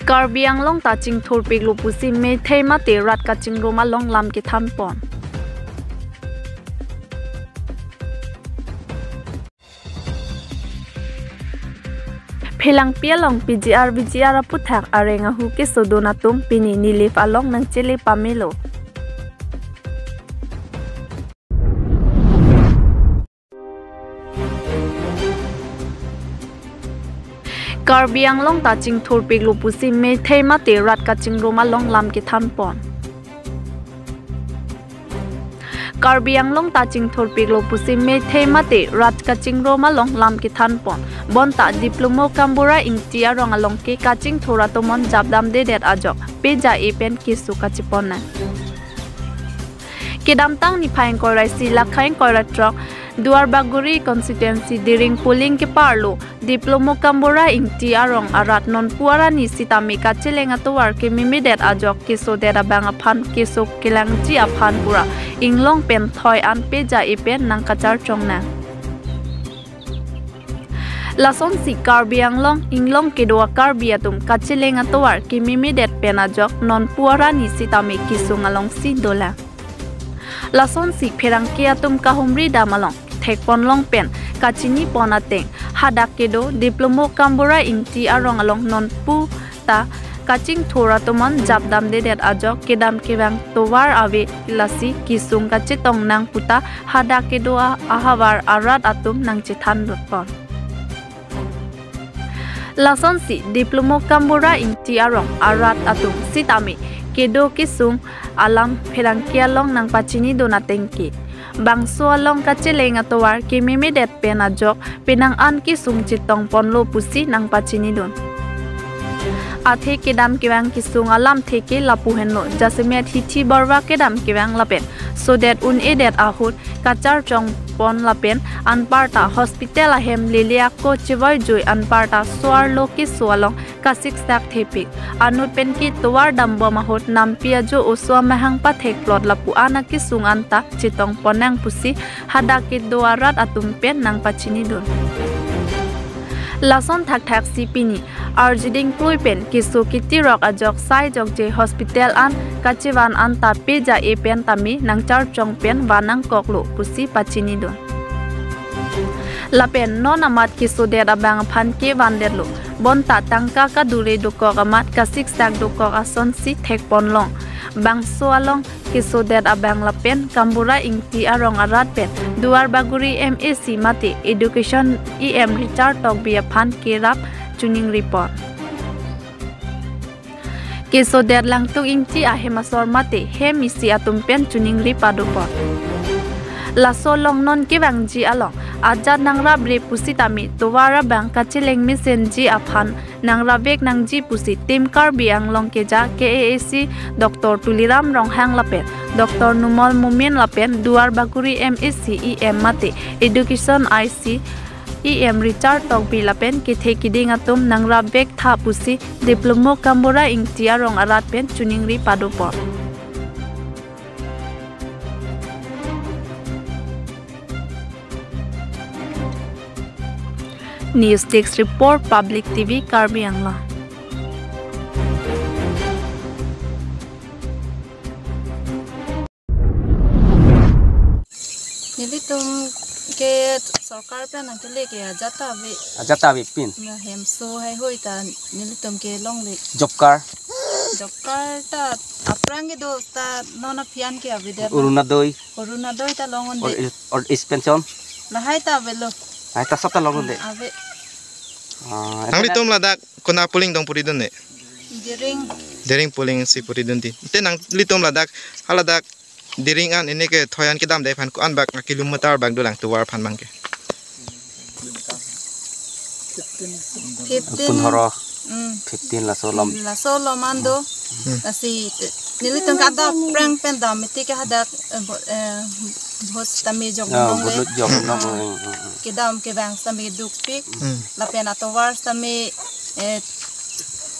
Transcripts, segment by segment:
Karbi Anglong ta ching thurpik lupusi me theima te rat ka ching roma long lam ki than pon. Phelang pialong PGR puthak arenga hu ke sodona tum pini nilif along nang chele pamelo. Karbi Anglong ta ching thurpik lupusi me theima te rat ka ching roma long lam ki than pon. Karbi Anglong ta ching thurpik lupusi me theima te rat ka ching roma long lam ki than pon. Bon ta diplomo kambura ingtia rong along ke ka ching thora tomon jabdam de det ajok peja epen kisu ka chipona. Kedam tang ni phaing korai si lakhaing korai trok Duar Baguri constituency diring polling ke parlo diplomo kambura ingtia rong arat non puara ni sitami ka chelenga tuar ke mimidet ajok kiso dera bang aphan kiso kilang ji aphan pura inglong pen thoi an peja epen nang kachar chongna. Lason si Karbi Anglong inglong kedua Karbi atum kachilenga tuar ke mimidet pen ajok non puara ni sitami kiso ngalong si dola. Lason si pherang ke atum kahumri damalong thekpon long pen kachini ponateng hadakedo diplomo kambura ingti arong along non pu ta kaching thora tomon jabdam de det ajok kedam kebang towar ave lasi kisung kachitong nang puta hadakedo ahawar arat atum nang chithan dotpon. Lason si diplomo kambura ingti arong arat atum sitami kedo kisung alam pherang ke along nang pachini donatengki bangso along kachelenga towar ke mimidet pen ajok pinang an ki sung chitong ponlo pusi nang pachini don athe kedam kewang ki sung alam theke lapu henlo jasmet hithi barwa kedam kewang lapen so that un edet ahut kachar chong pon lapen anparta hospital ahem lilia ko chewai joy anparta swar loki swalong kasik sak thepik anut pen ki towar dambo mahot nampia jo oswa mahang pa thek plot lapu ana ki sung anta chitong ponang pusi hada ki doarat atum pen nang pachini don. Lason thak thak sipini arjiding plui pen kisu kitirok ajok sai jok je hospital an kachiwan anta peja e pen tami nang char chong pen wanang koklo pusi pachini don. Lapen non amat kisu der abang phan ke wanderlo bonta tangka ka dure dukok amat kasik sak dukok ason si thek ponlong bangso along kisu der abang lapen kambura ingti arong arat pen Duar Baguri MAC mate education EM Richard tok bia phan ke rap tuning report kisu der langtuk ingti ahemasor mate hemisi atum pen tuning report laso long non ke bangji along ajat nangra bre pusi tami towara bang kachileng misen ji aphan nangra bek nangji pusi tim Karbi Anglong ke ja KAAC Dr. Tuliram Ronghang lapen Dr. Numol Mumin lapen Duar Baguri MAC EM mate education IC EM Richard Tokbi lapen ke thekiding atum nangra bek tha pusi diplomo kambura ingtia rong arat pen chuningri padopor. News Desk Report Public TV Karbi Anglong. Nilitum ke sarkar pe nang kele ke ajata be pin na hemso hai hoi ta nilitum ke long le job car ta aprange do ta nona pian ke avide uruna doi ta longon de or expansion na hai ta velo ai ta sota longon de ave Nang litom ladak kona puling dong puridun ne diring puling si puridun ti te nang litom ladak haladak diring an ini ke thoyan ki dam dai phan ko an bak kilometer bak dulang tuwar phan mangke 15 la so mando asi nilitom kada prang pen dam ti ke hadak bos tami jong dong kedam ke bang tami dukpik lapen atowar tami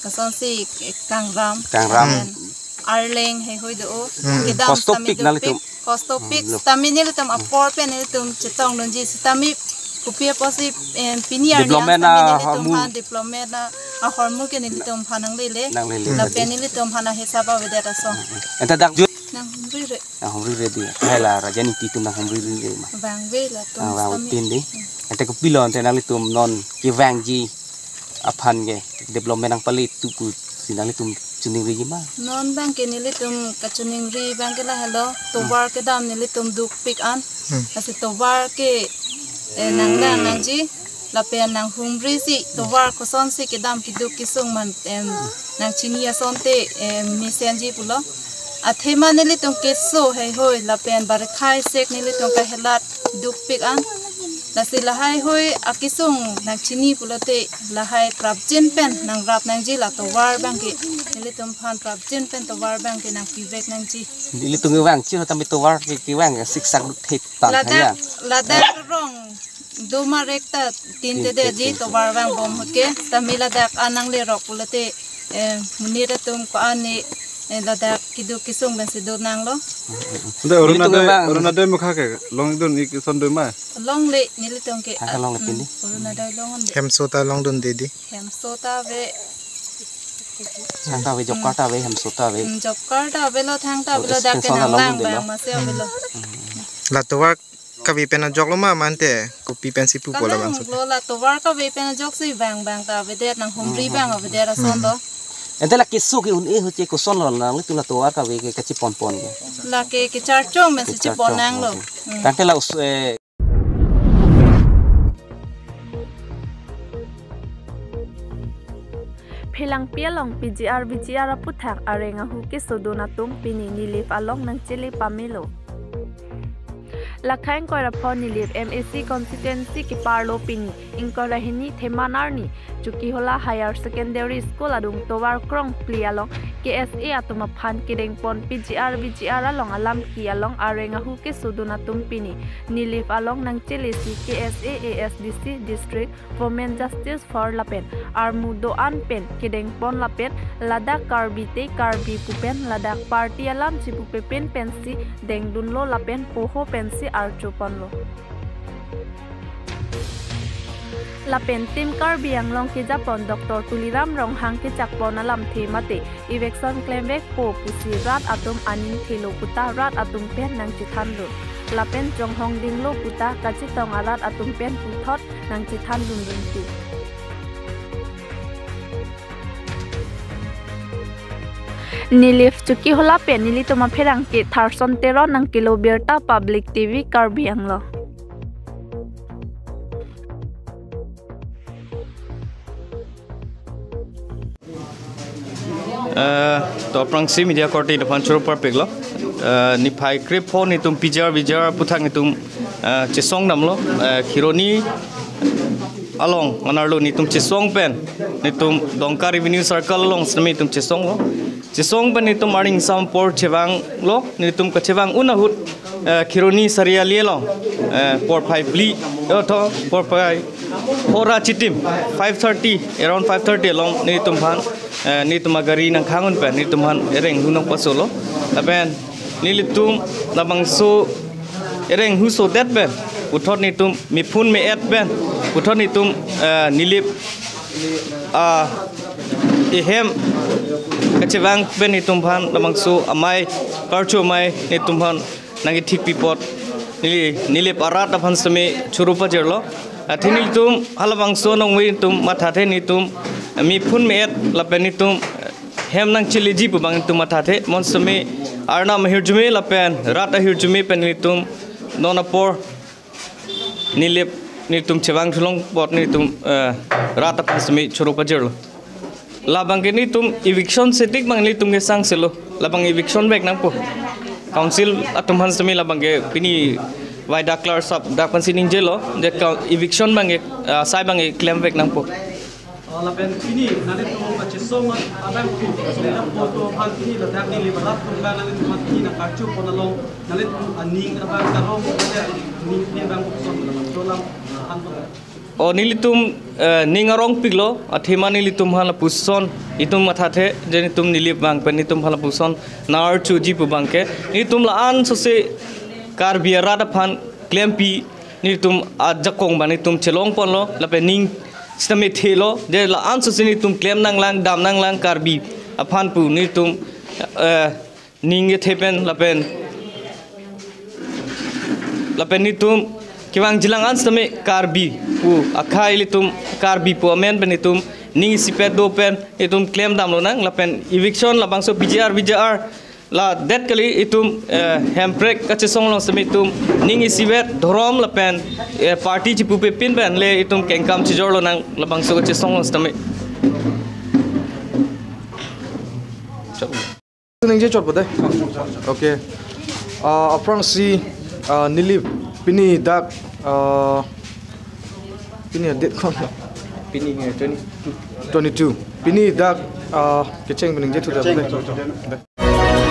kason si kangram arleng he hoi do kedam tami dukpik kostopik tami nilitom apor pen nilitom chetong nunji tami kupia posi piniar Diplomat yang na nilitum han diplomat na hormul ke nilitum hanang lele nang lele la pen nilitum hana hesaba vedera so enta dak jut nang rire nang homri ready hela rajani titum nang homri ready ma bang ve la tum wang tin di enta ko pilon te nang litum non ki wang ji apan ge diplomat nang palit tu ku sinang litum chuning ri ma non bang ke nilitum kachuning ri bang ke la hello to war ke dam nilitum duk pik an asi to war ke nang nang ji la pen nang humri si to war ko son si ke dam ki duk ki sung man nang chinia son te mi senji pulo athema nilitum ke so hei hoi la pen bar khai sek nilitum ka helat duk pik an la si la hai hoi akisung nang chini pulo te la hai prapjin pen nang rap nang ji la to war bang ki nilitum phan prapjin pen to war bang ki nang pivek nang ji litum ge wang chi tam to war ki wang sik sak thet tan ya la da rong do ma rekta tin te de ji to war bang bom hoke tamila dak anang le rok pulo te munira tum ko ani la dak kidu kisung ben si do nang lo Nda oruna dai mukha ke long dun ik son doi ma long le nilitum ke long le pindi oruna dai long on hem sota long dun dedi hem sota ve Sangka we Jakarta we ham sota we Jakarta velo thangta velo dak ke nang lang bang ma se velo la to war kabi pena jok lo ma mante kopi pen sipu pola bang so lo la to war ka ve pen jok si bang bang ta ve det nang humri bang ve der son do ente la kisu ki un e hu che ko son lo nang litum la to war ka we ke chi pon pon ge la ke char chong men si chi bon nang lo tangte la us Philang pialong PGR BGR puthak arenga hu ke sodona tum pini nilip along nang chili pamelo Lakhain koira phone nilip MSc constituency ki parlo pini inkora hini themanarni chuki hola higher secondary school adung towar krong plialong KSA atuma phan kideng pon PGR BGR along alam ki along arenga hu ke sodona tum pini nilip along nang chili si KSA ASDC district women justice for lapen armudo anpen kideng pon lapen ladak karbite karbi pupen ladak party alam chipu pepen pensi dengdunlo lapen poho pensi archupanlo lapen tim karbi anglong ki japon Dr. Tuliram Ronghang ki chakpon alam themate election claim back po pusi rat atum anin thilo puta rat atum pen nang chithanlo lapen jonghong dinglo puta kachitong arat atum pen puthot nang chithan dunrunti Nilif chuki hola pe nili toma pherang ke tharson tero nang kilo berta public TV karbi anglo to prangsi media korti depan churu perpeglo ni phai krip phone ni tum pijar bijar puthang ni tum chesong namlo khironi along manarlo ni tum chesong pen ni tum dongka revenue circle along smi tum chesong lo chesong pen ni tum aring sam port chewang lo ni tum ka chewang unahut khironi saria lielo port phai bli to port phai hora chitim 5:30 around 5:30 along ni tum phan ni tum gari nang khangun pen ni tum han ereng hunok pasolo tapen ni litum labang so ereng hu so that pen uthot ni tum mi phun me et pen uthot ni tum nilip ehem kachewang pen ni tum phan labang so amai karcho mai ni tum phan nangi thik pipot nilip arat aphan same churupa jerlo athinil tum halabang so nongwi tum mathathe ni tum mi phun me et lapen ni tum hem nang chili ji bang tum mathathe mon same arna mahirjume lapen rat ahirjume pen ni tum donapor nilip ni tum chewang thulong pot ni tum rat aphan same churupa jerlo labang ke ni tum eviction setik bang ni tum ge sang selo labang eviction back nang po council atum han same labang ge pini why declare sub dak pansining jelo de eviction bang sai bang claim back nang po lapen ini nale tu macam soma abang tu nale foto hal ini letak ni libat tu bang nale tu mati nak kacu pun along nale tu aning abang karong ada ni bang pun dalam hantu o nilitum ningarong piglo athema nilitum hala puson itum mathathe jenitum nilip bang pen nitum hala puson nar chu ji pu bangke nitum la an so se kar biara da phan claim pi ni tum ajakong ba ni tum chelong pon lo la pe ning stame thelo de la ansu sini tum claim nang lang dam nang lang karbi aphan pu ni tum ning ye thepen la pen ni tum kiwang jilang ans tame karbi pu akhai li tum karbi pu amen ben tum ning sipet do pen itum claim dam lo nang la pen eviction la bangso BJR la det kali itum handbrake ka chesong lo sami tum ning isibet dhorom la pen party chi pu pe pin ben le itum kengkam chi jor lo nang la bangso ka chesong lo sami Neng je chot bodai. Okay. Aprang si nili pini dak pini date kon. pini 22. Pini dak kecheng neng je tu dak bodai.